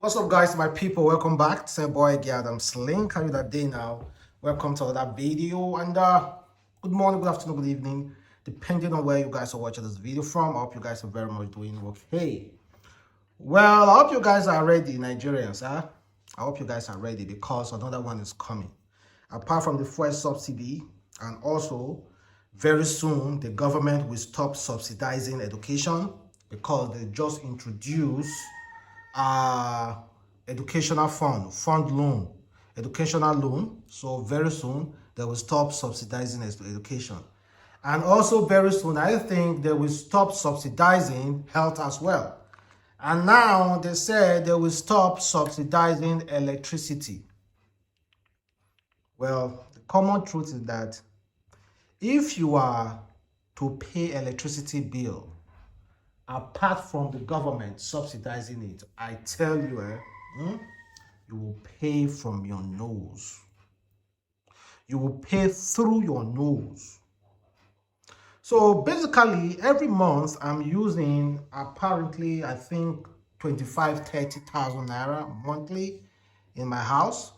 What's up, guys? My people, welcome back. It's your boy Adamslink. How are you that day now? Welcome to another video. And good morning, good afternoon, good evening, depending on where you guys are watching this video from. I hope you guys are very much doing okay. Well, I hope you guys are ready, Nigerians. I hope you guys are ready because another one is coming. Apart from the fuel subsidy, and also very soon the government will stop subsidizing education because they just introduced uh educational educational loan. So very soon they will stop subsidizing education, and also very soon I think they will stop subsidizing health as well. And now they said they will stop subsidizing electricity. Well, the common truth is that if you are to pay electricity bill apart from the government subsidizing it, I tell you, you will pay from your nose. You will pay through your nose. So basically, every month I'm using apparently, I think 25,000-30,000 naira monthly in my house.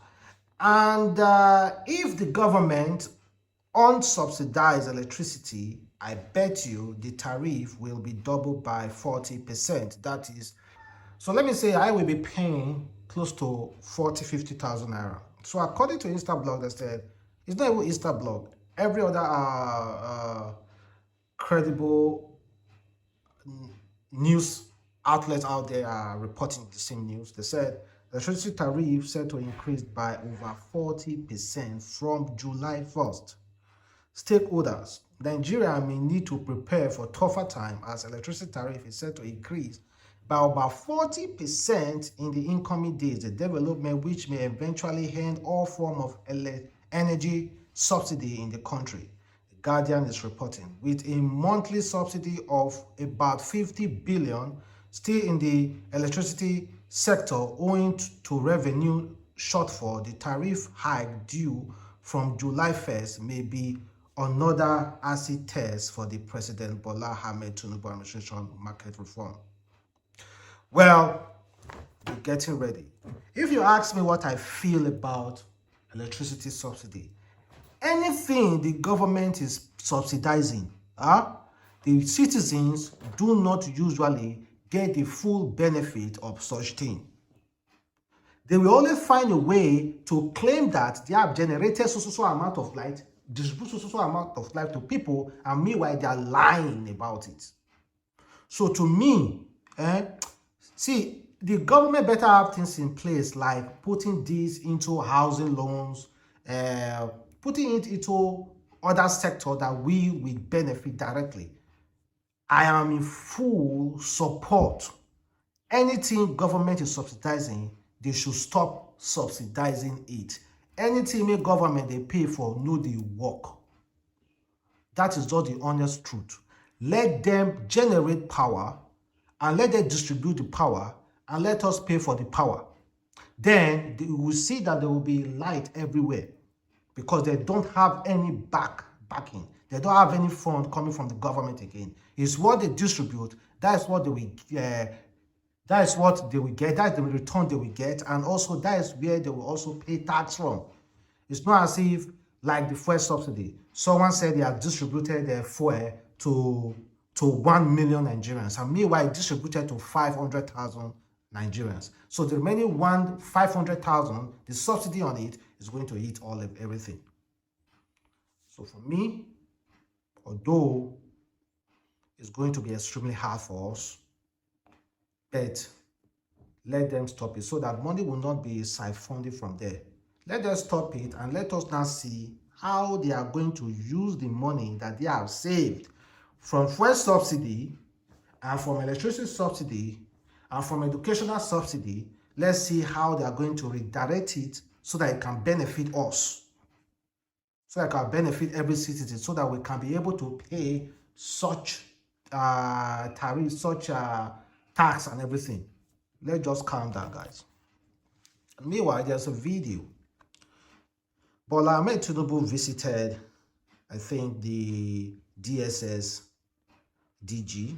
And if the government unsubsidized electricity, I bet you the tariff will be doubled by 40%. That is, so let me say I will be paying close to 40,000-50,000 naira. So according to Instablog, they said, it's not even Instablog, every other credible news outlets out there are reporting the same news. They said the electricity tariff set to increase by over 40% from July 1st. Stakeholders, Nigeria may need to prepare for tougher time as electricity tariff is set to increase by about 40% in the incoming days, a development which may eventually end all form of energy subsidy in the country. The Guardian is reporting, with a monthly subsidy of about 50 billion still in the electricity sector owing to revenue shortfall, the tariff hike due from July 1st may be another acid test for the President Bola Ahmed Tinubu administration market reform. Well, we're getting ready. If you ask me what I feel about electricity subsidy, anything the government is subsidizing, the citizens do not usually get the full benefit of such thing. They will only find a way to claim that they have generated so amount of light, distribute so amount of light to people, and meanwhile they are lying about it. So to me, see, the government better have things in place like putting this into housing loans, putting it into other sector that we will benefit directly. I am in full support. Anything government is subsidizing, they should stop subsidizing it. Anything make government they pay for, no they work. That is just the honest truth. Let them generate power and let them distribute the power and let us pay for the power. Then we will see that there will be light everywhere because they don't have any backing. They don't have any fund coming from the government again. It's what they distribute. That's what they will that is what they will get. That's the return they will get. And also that is where they will also pay tax from. It's not as if like the fuel subsidy. Someone said they have distributed their fuel to 1 million Nigerians. And meanwhile, distributed to 500,000 Nigerians. So the remaining 500,000, the subsidy on it is going to eat all of everything. So for me, although it's going to be extremely hard for us, but let them stop it so that money will not be siphoned from there. Let them stop it and let us now see how they are going to use the money that they have saved from fuel subsidy and from electricity subsidy and from educational subsidy. Let's see how they are going to redirect it so that it can benefit us, so that it can benefit every citizen, so that we can be able to pay such tariff, such tax and everything. Let's just calm down, guys. Meanwhile, there's a video. Bola Ahmed Tinubu visited, I think, the DSS DG,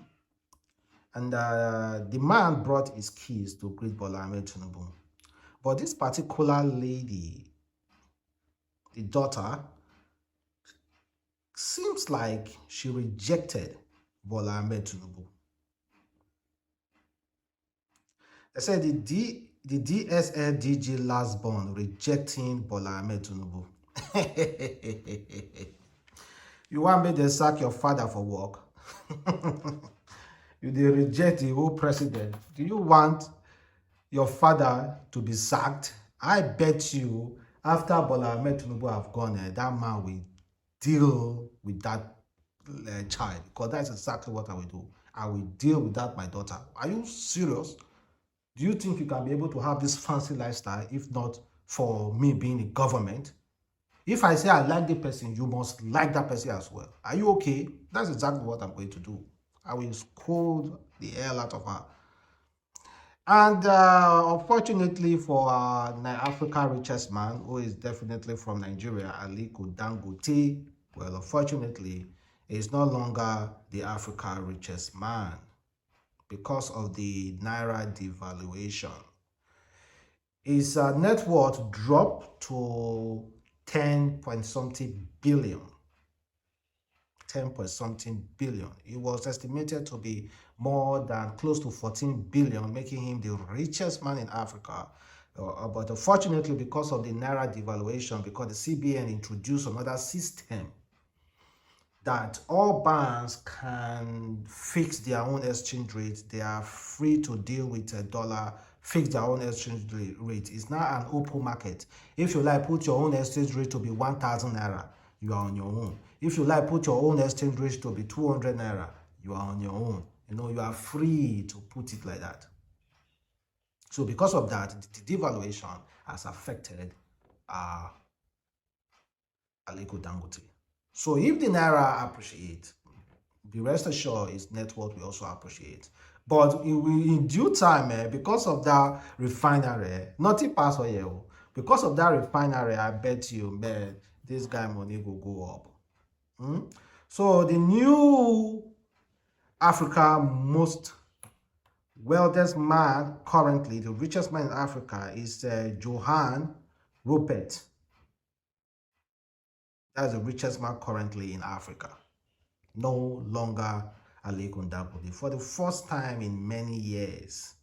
And the man brought his keys to greet Bola Ahmed Tinubu. But this particular lady, the daughter, seems like she rejected Bola Ahmed Tinubu. They said the DSL DG last born rejecting Bola Ahmed Tinubu. You want me to sack your father for work? You did reject the whole president. Do you want your father to be sacked? I bet you after Bola Ahmed Tinubu have gone, that man will deal with that child, because that's exactly what I will do. I will deal with that, my daughter. Are you serious? Do you think you can be able to have this fancy lifestyle if not for me being in government? If I say I like the person, you must like that person as well. Are you okay? That's exactly what I'm going to do. I will scold the hell out of her. And unfortunately for Africa's richest man, who is definitely from Nigeria, Aliko Dangote, well, unfortunately, is no longer the Africa's richest man because of the Naira devaluation. His net worth dropped to 10 point something billion. 10 point something billion. It was estimated to be more than close to 14 billion, making him the richest man in Africa. But unfortunately, because of the Naira devaluation, because the CBN introduced another system that all banks can fix their own exchange rate. They are free to deal with a dollar, fix their own exchange rate. It's not an open market. If you like, put your own exchange rate to be 1,000 naira, you are on your own. If you like, put your own exchange rate to be 200 naira, you are on your own. You know, you are free to put it like that. So because of that, the devaluation has affected Aliko Dangote. So if the Naira appreciate, the rest assured his net worth will also appreciate. But in due time, because of that refinery, nothing pass here. Because of that refinery, I bet you, man, this guy money will go up. So the new Africa most wealthiest man currently, the richest man in Africa, is Johan Rupert. That's the richest man currently in Africa. No longer Aliko Dangote for the first time in many years.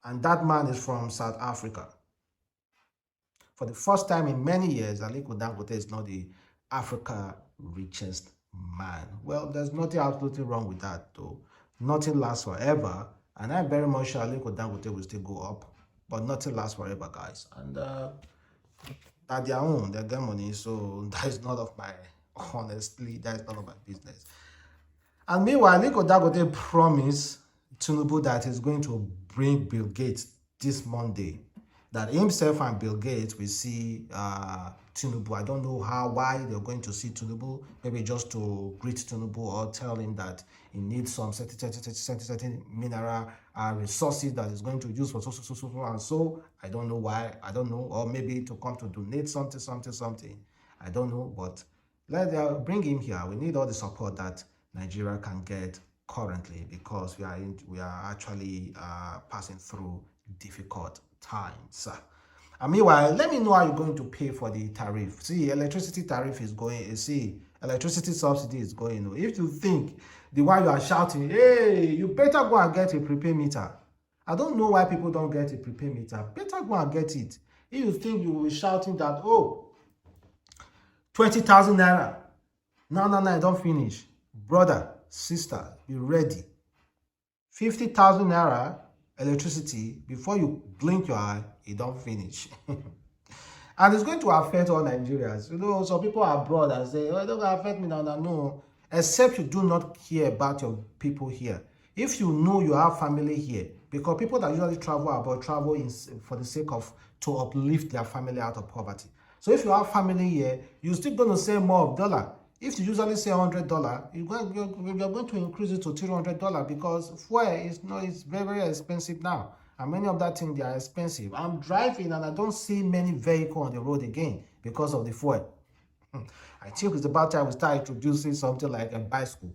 And that man is from South Africa. For the first time in many years, Aliko Dangote is not the Africa richest man. Well, there's nothing absolutely wrong with that, though. Nothing lasts forever. And I'm very much sure Aliko Dangote will still go up. But nothing lasts forever, guys. And at their own, they get money. So that is none of my, honestly, that is none of my business. And meanwhile, Aliko Dangote promised Tinubu that he's going to bring Bill Gates this Monday. That himself and Bill Gates will see Tinubu. I don't know why they're going to see Tinubu. Maybe just to greet Tinubu or tell him that he needs some certain mineral resources that he's going to use for so and so. I don't know why. I don't know. Or maybe to come to donate something. I don't know. But let's bring him here. We need all the support that Nigeria can get currently, because we are actually passing through difficult times. And meanwhile, let me know how you're going to pay for the tariff. See, electricity tariff is going. See, electricity subsidy is going. If you think the one you are shouting, hey, you better go and get a prepaid meter. I don't know why people don't get a prepaid meter. Better go and get it. If you think you will be shouting that, oh, 20,000 naira. No, don't finish. Brother, sister, be ready. 50,000 naira electricity, before you blink your eye, it don't finish. And it's going to affect all Nigerians. You know, some people are abroad and say, oh, it doesn't affect me now. No, except you do not care about your people here. If you know you have family here, because people that usually travel abroad travel for the sake of to uplift their family out of poverty. So if you have family here, you're still going to save more of dollar. If you usually say $100, you're going to increase it to $300 because fuel it's very expensive now. And many of that things, they are expensive. I'm driving and I don't see many vehicles on the road again because of the fuel. I think it's about time we start introducing something like a bicycle.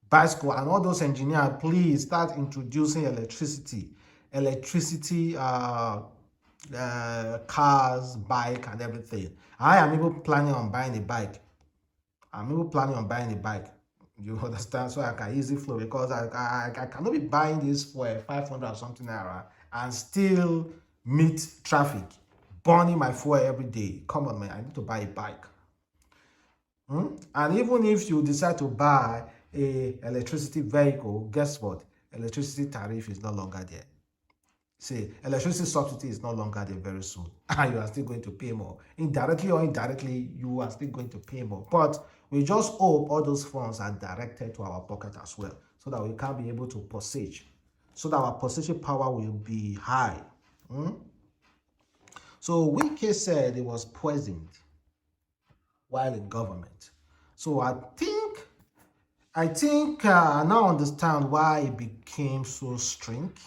bicycle, and all those engineers, please start introducing electricity, cars, bike, and everything. I am even planning on buying a bike. You understand? So I can easily flow, because I cannot be buying this for 500 or something naira and still meet traffic, burning my fuel every day. Come on, man, I need to buy a bike. And even if you decide to buy a electricity vehicle, guess what? Electricity tariff is no longer there. See, electricity subsidy is no longer there very soon, and you are still going to pay more. Indirectly or indirectly, you are still going to pay more. But we just hope all those funds are directed to our pocket as well, so that we can be able to purchase, so that our purchasing power will be high. So Wike said he was poisoned while in government. So I think I now understand why he became so strict,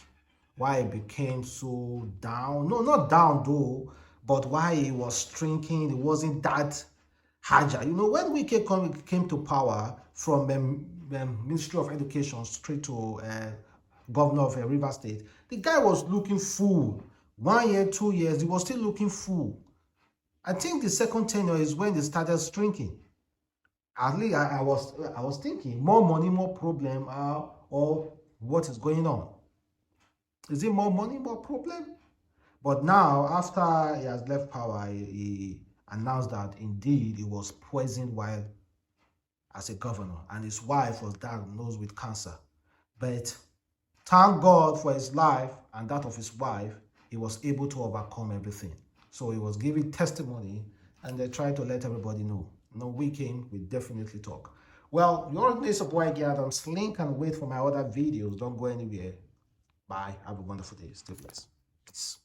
why he became so down. No, not down though, but why he was shrinking. He wasn't that agile. When Wike came to power from Ministry of Education straight to governor of River State, the guy was looking full. 1 year, 2 years, he was still looking full. I think the second tenure is when they started shrinking. At least I was thinking more money, more problem, or what is going on? Is it more money, more problem? But now, after he has left power, he announced that indeed he was poisoned while as a governor, and his wife was diagnosed with cancer. But thank God for his life and that of his wife, he was able to overcome everything. So he was giving testimony, and they tried to let everybody know. We definitely talk. Well, you already know support Adamslink, and wait for my other videos. Don't go anywhere. Bye. Have a wonderful day. Stay blessed. Peace.